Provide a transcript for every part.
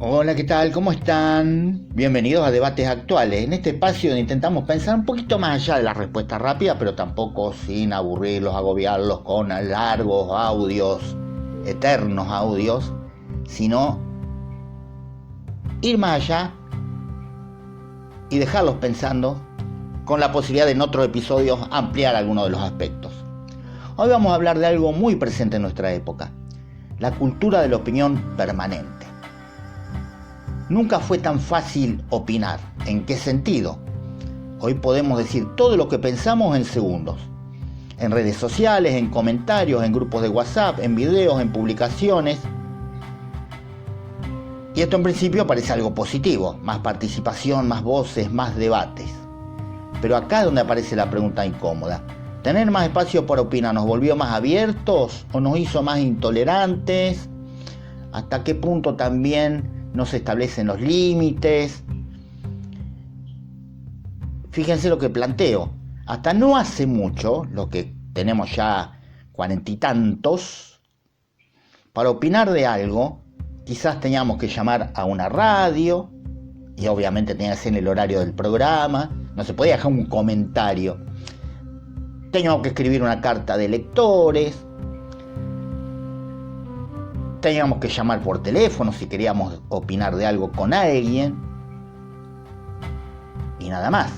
Hola, ¿qué tal? ¿Cómo están? Bienvenidos a Debates Actuales. En este espacio donde intentamos pensar un poquito más allá de las respuestas rápidas, pero tampoco sin aburrirlos, agobiarlos con largos audios, eternos audios, sino ir más allá y dejarlos pensando con la posibilidad de en otros episodios ampliar algunos de los aspectos. Hoy vamos a hablar de algo muy presente en nuestra época, la cultura de la opinión permanente. Nunca fue tan fácil opinar. ¿En qué sentido? Hoy podemos decir todo lo que pensamos en segundos. En redes sociales, en comentarios, en grupos de WhatsApp, en videos, en publicaciones. Y esto en principio parece algo positivo. Más participación, más voces, más debates. Pero acá es donde aparece la pregunta incómoda. ¿Tener más espacio para opinar nos volvió más abiertos o nos hizo más intolerantes? ¿Hasta qué punto también no se establecen los límites? Fíjense lo que planteo. Hasta no hace mucho, lo que tenemos ya 40 y tantos, para opinar de algo, quizás teníamos que llamar a una radio, y obviamente tenía que ser en el horario del programa, no se podía dejar un comentario. Teníamos que escribir una carta de lectores, teníamos que llamar por teléfono si queríamos opinar de algo con alguien. Y nada más.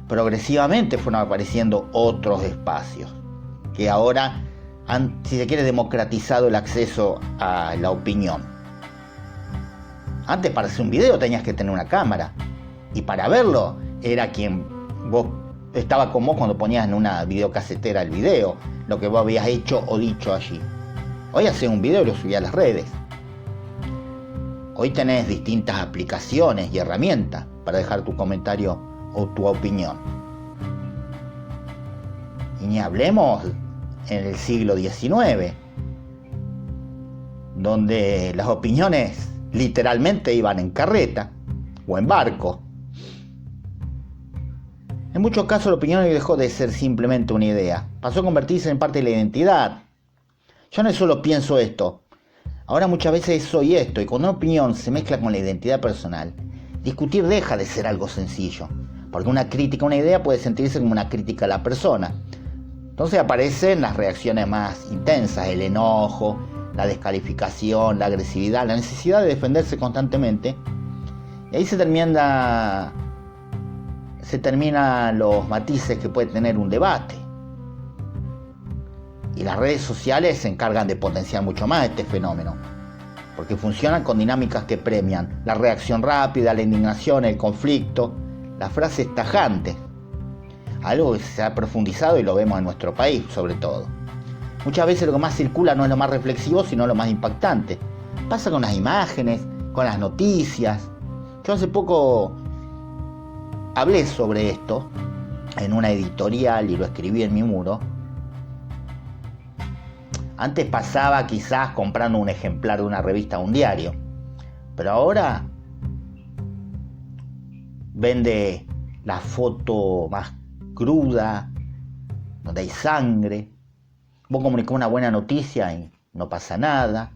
Progresivamente fueron apareciendo otros espacios que ahora han, si se quiere, democratizado el acceso a la opinión. Antes, para hacer un video tenías que tener una cámara. Y para verlo era quien vos estaba con vos cuando ponías en una videocasetera el video, lo que vos habías hecho o dicho allí. Hoy hacés un video y lo subís a las redes. Hoy tenés distintas aplicaciones y herramientas para dejar tu comentario o tu opinión. Y ni hablemos en el siglo XIX, donde las opiniones literalmente iban en carreta o en barco. En muchos casos la opinión dejó de ser simplemente una idea, pasó a convertirse en parte de la identidad. Yo no solo pienso esto, ahora muchas veces soy esto, y cuando una opinión se mezcla con la identidad personal, discutir deja de ser algo sencillo, porque una crítica a una idea puede sentirse como una crítica a la persona. Entonces aparecen las reacciones más intensas, el enojo, la descalificación, la agresividad, la necesidad de defenderse constantemente, y ahí se terminan los matices que puede tener un debate. Y las redes sociales se encargan de potenciar mucho más este fenómeno, porque funcionan con dinámicas que premian la reacción rápida, la indignación, el conflicto, las frases tajantes, algo que se ha profundizado y lo vemos en nuestro país sobre todo. Muchas veces lo que más circula no es lo más reflexivo, sino lo más impactante. Pasa con las imágenes, con las noticias. Yo hace poco hablé sobre esto en una editorial y lo escribí en mi muro. Antes pasaba quizás comprando un ejemplar de una revista o un diario, pero ahora vende la foto más cruda, donde hay sangre. Vos comunicás una buena noticia y no pasa nada.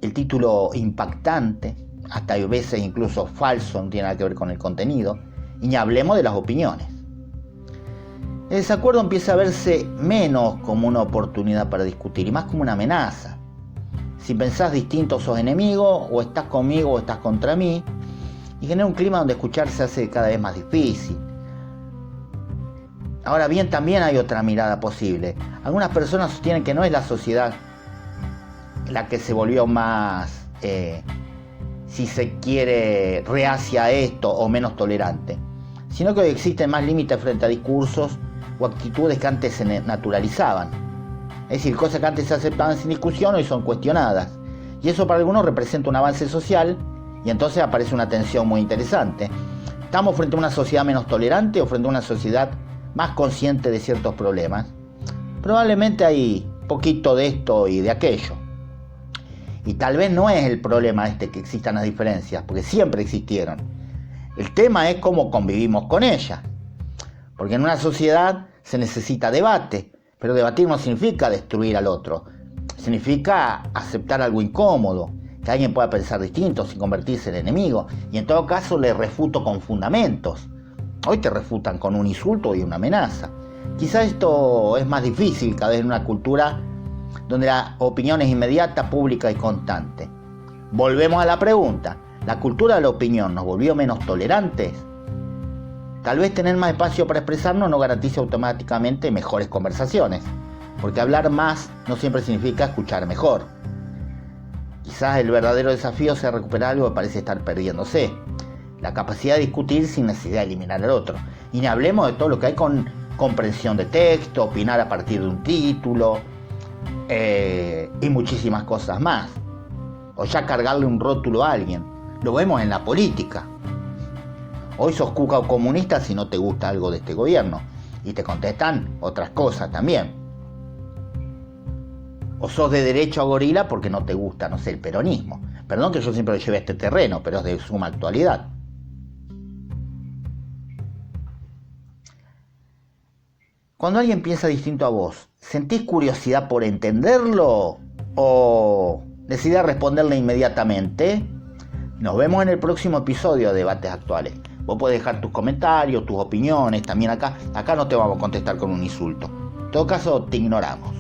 El título impactante, hasta hay veces incluso falso, no tiene nada que ver con el contenido. Y ni hablemos de las opiniones. El desacuerdo empieza a verse menos como una oportunidad para discutir y más como una amenaza. Si pensás distinto sos enemigo, o estás conmigo o estás contra mí, y genera un clima donde escuchar se hace cada vez más difícil. Ahora bien, también hay otra mirada posible. Algunas personas sostienen que no es la sociedad la que se volvió más, si se quiere, reacia a esto o menos tolerante, sino que hoy existen más límites frente a discursos o actitudes que antes se naturalizaban. Es decir, cosas que antes se aceptaban sin discusión hoy son cuestionadas. Y eso para algunos representa un avance social y entonces aparece una tensión muy interesante. ¿Estamos frente a una sociedad menos tolerante o frente a una sociedad más consciente de ciertos problemas? Probablemente hay poquito de esto y de aquello. Y tal vez no es el problema que existan las diferencias, porque siempre existieron. El tema es cómo convivimos con ellas. Porque en una sociedad se necesita debate, pero debatir no significa destruir al otro, significa aceptar algo incómodo, que alguien pueda pensar distinto sin convertirse en enemigo, y en todo caso le refuto con fundamentos. Hoy te refutan con un insulto y una amenaza. Quizás esto es más difícil cada vez en una cultura donde la opinión es inmediata, pública y constante. Volvemos a la pregunta, ¿la cultura de la opinión nos volvió menos tolerantes? Tal vez tener más espacio para expresarnos no garantice automáticamente mejores conversaciones, porque hablar más no siempre significa escuchar mejor. Quizás el verdadero desafío sea recuperar algo que parece estar perdiéndose, la capacidad de discutir sin necesidad de eliminar al otro. Y ni hablemos de todo lo que hay con comprensión de texto, opinar a partir de un título y muchísimas cosas más. O ya cargarle un rótulo a alguien. Lo vemos en la política. Hoy sos cuca o comunista si no te gusta algo de este gobierno, y te contestan otras cosas también. O sos de derecha o gorila porque no te gusta, no sé, el peronismo. Perdón que yo siempre lo lleve a este terreno, pero es de suma actualidad. Cuando alguien piensa distinto a vos, ¿sentís curiosidad por entenderlo o decidís responderle inmediatamente? Nos vemos en el próximo episodio de Debates Actuales. Vos podés dejar tus comentarios, tus opiniones, también acá no te vamos a contestar con un insulto. En todo caso, te ignoramos.